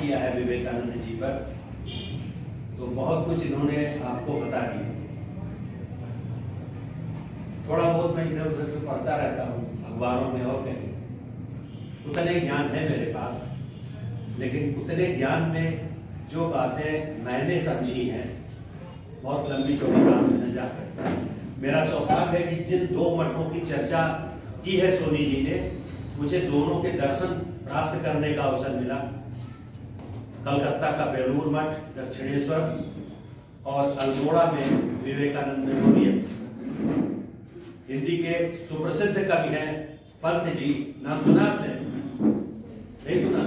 किया है विवेकानंद जी पर, तो बहुत कुछ इन्होंने आपको बता दिया। थोड़ा बहुत मैं इधर उधर तो पढ़ता रहता हूँ अखबारों में और कहीं, उतने ज्ञान है मेरे पास, लेकिन उतने ज्ञान में जो बातें मैंने समझी हैं बहुत लंबी चौड़ी बात में न जाकर, मेरा सौभाग्य है कि जिन दो मठों की चर्चा की है सोनी जी ने, मुझे दोनों के दर्शन प्राप्त करने का अवसर मिला। कलकत्ता का बेलूर मठ दक्षिणेश्वर और अल्मोड़ा में विवेकानंद मेमोरियल। हिंदी के सुप्रसिद्ध कवि हैं पंत जी, नाम सुना आपने? नहीं सुना?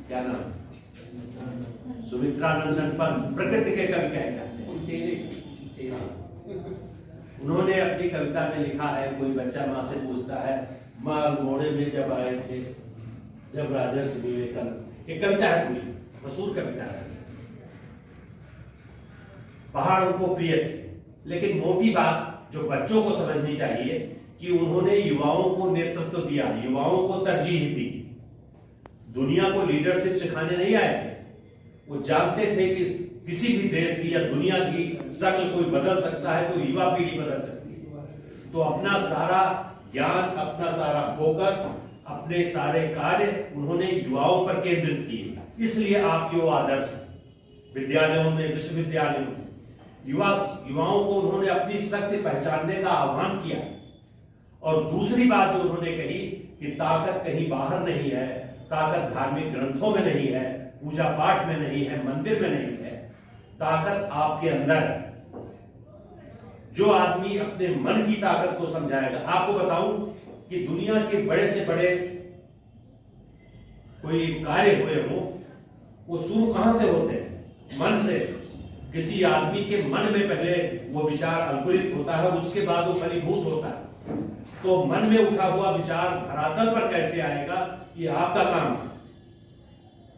क्या नाम? सुमित्रानंदन पंत, प्रकृति के कवि कहे जाते हैं। उन्होंने अपनी कविता में लिखा है, कोई बच्चा माँ से पूछता है, माँ अल्मोड़े में जब आए थे जब राजर्षि विवेकानंद, एक कविता है पूरी, मशहूर कविता है। पहाड़ उनको प्रिय थे, लेकिन मोटी बात जो बच्चों को समझनी चाहिए कि उन्होंने युवाओं को नेतृत्व दिया, युवाओं को तरजीह दी। दुनिया को लीडरशिप सिखाने नहीं आए थे, वो जानते थे कि किसी भी देश की या दुनिया की शक्ल कोई बदल सकता है, कोई युवा पीढ़ी बदल सकती है। तो अपना सारा ज्ञान, अपना सारा फोकस, अपने सारे कार्य उन्होंने युवाओं पर केंद्रित किए। इसलिए आप युवा आदर्श विद्यालयों में, विश्वविद्यालयों में युवाओं को उन्होंने अपनी शक्ति पहचानने का आह्वान किया। और दूसरी बात जो उन्होंने कही कि ताकत कहीं बाहर नहीं है, ताकत धार्मिक ग्रंथों में नहीं है, पूजा पाठ में नहीं है, मंदिर में नहीं है, ताकत आपके अंदर है। जो आदमी अपने मन की ताकत को समझाएगा, आपको बताऊं कि दुनिया के बड़े से बड़े कोई कार्य हुए हो, वो शुरू कहां से होते हैं? मन से। किसी आदमी के मन में पहले वो विचार अंकुरित होता है, उसके बाद वो फलीभूत होता है। तो मन में उठा हुआ विचार धरातल पर कैसे आएगा, ये आपका काम है।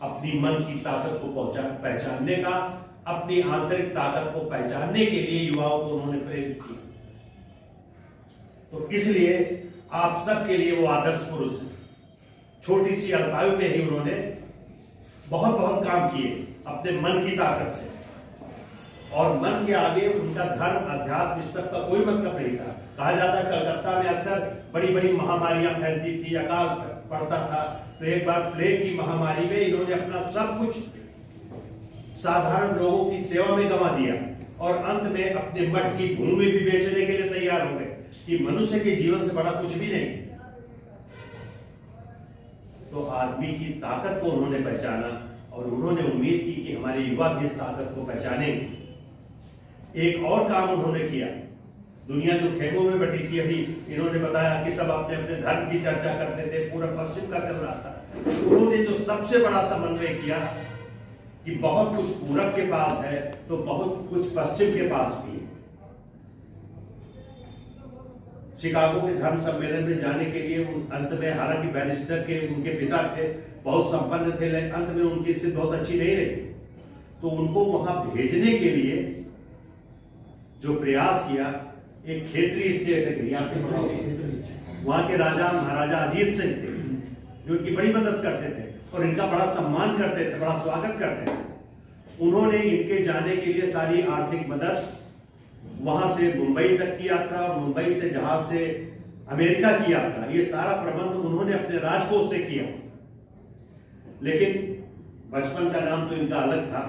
अपनी मन की ताकत को पहचानने का, अपनी आंतरिक ताकत को पहचानने के लिए युवाओं को उन्होंने प्रेरित किया। तो इसलिए आप सबके लिए वो आदर्श पुरुष हैं। छोटी सी अल्पायु में ही उन्होंने बहुत बहुत काम किए अपने मन की ताकत से, और मन के आगे उनका धर्म, अध्यात्म, इस सब का कोई मतलब नहीं था। कहा जाता है कलकत्ता में अक्सर बड़ी बड़ी महामारियां फैलती थी, अकाल पड़ता था, तो एक बार प्लेग की महामारी में इन्होंने अपना सब कुछ साधारण लोगों की सेवा में गंवा दिया, और अंत में अपने मठ की भूमि भी बेचने के लिए तैयार हो गए कि मनुष्य के जीवन से बड़ा कुछ भी नहीं। तो आदमी की ताकत को उन्होंने पहचाना, और उन्होंने उम्मीद की कि हमारे युवा भी इस ताकत को पहचानेंगे। एक और काम उन्होंने किया। दुनिया जो खेमों में बैठी थी, अभी इन्होंने बताया कि सब अपने अपने धर्म की चर्चा करते थे, पूरा पश्चिम का चल रहा था। उन्होंने जो सबसे बड़ा समन्वय किया कि बहुत कुछ पूरब के पास है तो बहुत कुछ पश्चिम के पास भी है। शिकागो के धर्म सम्मेलन में जाने के लिए अंत में, हालांकि बैरिस्टर के उनके पिता थे, बहुत संपन्न थे, लेकिन अंत में उनकी स्थिति बहुत अच्छी नहीं रही, तो उनको वहां भेजने के लिए जो प्रयास किया, एक खेतरी स्टेट है, वहां के राजा महाराजा अजीत सिंह थे, जो इनकी बड़ी मदद करते थे और इनका बड़ा सम्मान करते थे, बड़ा स्वागत करते थे। उन्होंने इनके जाने के लिए सारी आर्थिक मदद, वहां से मुंबई तक की यात्रा और मुंबई से जहाज से अमेरिका की यात्रा, ये सारा प्रबंध उन्होंने अपने राजकोष से किया। लेकिन बचपन का नाम तो इनका अलग था,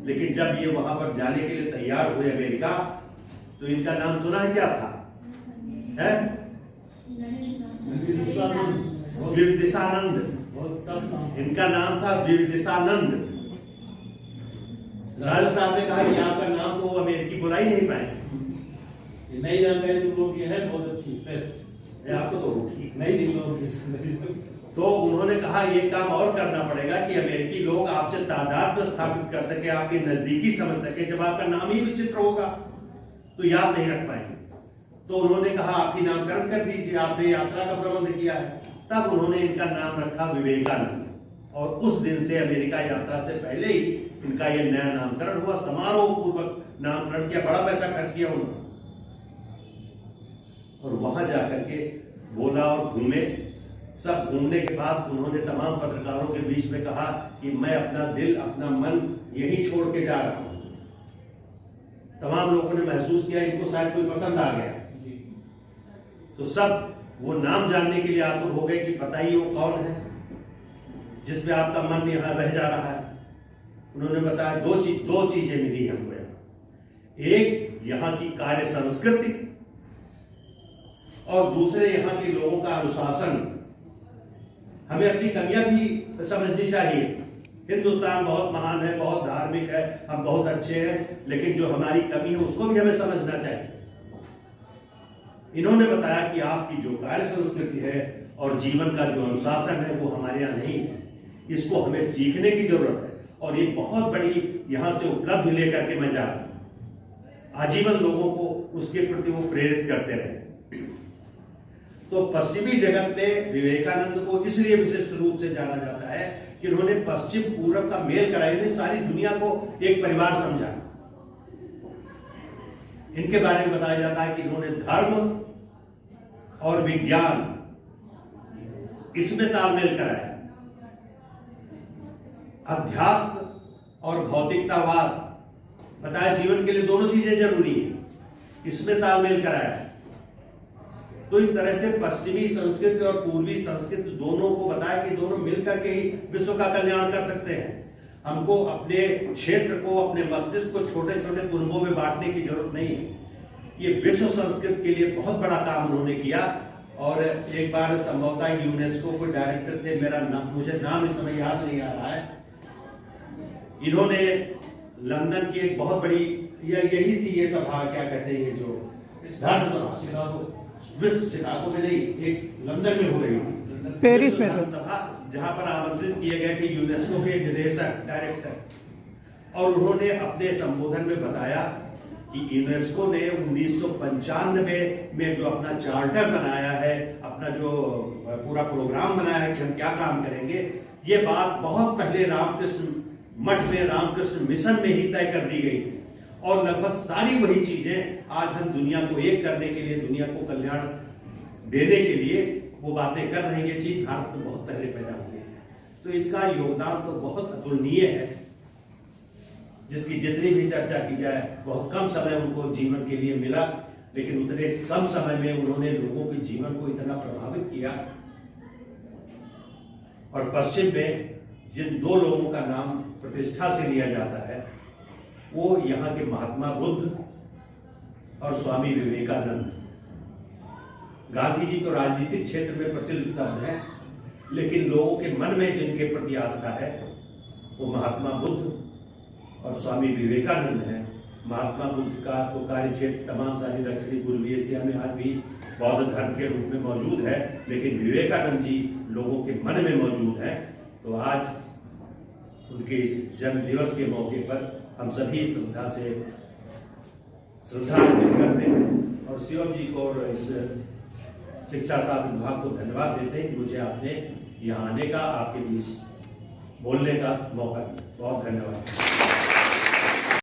लेकिन जब ये वहां पर जाने के लिए तैयार हुए अमेरिका, तो इनका नाम सुना है, क्या था? है विविदिशानंद। इनका नाम था विविदिशानंद। राजा साहब ने कहा कि आपका नाम तो वो अमेरिकी बुला ही नहीं पाए। नहीं जानकारी तुम लोग की है, बहुत अच्छी प्रेस आपको तो होगी नहीं, लोग तो उन्होंने कहा ये काम और करना पड़ेगा कि अमेरिकी लोग आपसे तादाद स्थापित कर सके, आपकी नजदीकी समझ सके। जब आपका नाम ही विचित्र होगा तो याद नहीं रख पाएंगे। तो उन्होंने कहा आपकी नामकरण कर दीजिए, आपने यात्रा का प्रबंध किया है। तब उन्होंने इनका नाम रखा विवेकानंद, और उस दिन से अमेरिका यात्रा से पहले ही इनका यह नया नामकरण हुआ। समारोह पूर्वक नामकरण किया, बड़ा पैसा खर्च किया उन्होंने, और वहां जाकर के बोला और घूमे, सब घूमने के बाद उन्होंने तमाम पत्रकारों के बीच में कहा कि मैं अपना दिल, अपना मन यहीं छोड़ के जा रहा हूं। तमाम लोगों ने महसूस किया इनको शायद कोई पसंद आ गया, तो सब वो नाम जानने के लिए आतुर हो गए कि बताइए वो कौन है जिसमें आपका मन यहां रह जा रहा है। उन्होंने बताया दो चीजें मिली हमको यहाँ। एक यहाँ की कार्य संस्कृति और दूसरे यहाँ के लोगों का अनुशासन। हमें अपनी कमियां भी समझनी चाहिए। हिंदुस्तान बहुत महान है, बहुत धार्मिक है, हम बहुत अच्छे हैं, लेकिन जो हमारी कमी है उसको भी हमें समझना चाहिए। इन्होंने बताया कि आपकी जो कार्य संस्कृति है और जीवन का जो अनुशासन है वो हमारे यहाँ नहीं है, इसको हमें सीखने की जरूरत है और ये बहुत बड़ी यहाँ से उपलब्धि लेकर के मैं जा रहा हूं। आजीवन लोगों को उसके प्रति वो प्रेरित करते रहे। तो पश्चिमी जगत में विवेकानंद को इसलिए विशिष्ट रूप से जाना जाता है कि उन्होंने पश्चिम पूरब का मेल कराया, इन्होंने सारी दुनिया को एक परिवार समझा। इनके बारे में बताया जाता है कि इन्होंने धर्म और विज्ञान इसमें तालमेल कराया, अध्यात्म और भौतिकतावाद बताया, जीवन के लिए दोनों चीजें जरूरी है, इसमें तालमेल कराया। तो इस तरह से पश्चिमी संस्कृति और पूर्वी संस्कृति दोनों को बताया कि दोनों मिलकर के ही विश्व का कल्याण कर सकते हैं। हमको अपने क्षेत्र को, अपने मस्तिष्क को छोटे छोटे कुंभों में बांटने की जरूरत नहीं है। ये विश्व संस्कृति के लिए बहुत बड़ा काम उन्होंने किया। और एक बार संभवतः यूनेस्को के डायरेक्टर थे, मुझे नाम इस समय याद नहीं आ रहा है, इन्होंने लंदन की एक बहुत बड़ी, यही थी ये सभा, क्या कहते हैं ये जो धर्म सभा, विश्व शिकागो में नहीं, एक लंदन में हो रही थी, पेरिस में सभा, जहां पर आमंत्रित किए गए थे यूनेस्को के निदेशक डायरेक्टर। और उन्होंने अपने संबोधन में बताया कि यूनेस्को ने 1995 में जो अपना चार्टर बनाया है, अपना जो पूरा प्रोग्राम बनाया है कि हम क्या काम करेंगे, ये बात बहुत पहले रामकृष्ण मठ में, रामकृष्ण मिशन में ही तय कर दी गई थी। और लगभग सारी वही चीजें आज हम दुनिया को एक करने के लिए, दुनिया को कल्याण देने के लिए वो बातें कर रहे हैं। ये चीज भारत में बहुत पहले पैदा हुई है, तो इनका योगदान तो बहुत अतुलनीय है, जिसकी जितनी भी चर्चा की जाए बहुत कम समय उनको जीवन के लिए मिला, लेकिन उतने कम समय में उन्होंने लोगों के जीवन को इतना प्रभावित किया। और पश्चिम में जिन दो लोगों का नाम प्रतिष्ठा से लिया जाता है वो यहाँ के महात्मा बुद्ध और स्वामी विवेकानंद। गांधी जी तो राजनीतिक क्षेत्र में प्रचलित शब्द हैं, लेकिन लोगों के मन में जिनके प्रति आस्था है वो महात्मा बुद्ध और स्वामी विवेकानंद है। महात्मा बुद्ध का तो कार्य क्षेत्र तमाम सारी दक्षिणी पूर्वी एशिया में आज भी बौद्ध धर्म के रूप में मौजूद है, लेकिन विवेकानंद जी लोगों के मन में मौजूद है। तो आज उनके इस जन्म दिवस के मौके पर हम सभी श्रद्धा अर्पित करते हैं और शिवम जी को और इस शिक्षा शास्त्र विभाग को धन्यवाद देते हैं कि मुझे आपने यहाँ आने का, आपके बीच बोलने का मौका दिया। बहुत धन्यवाद।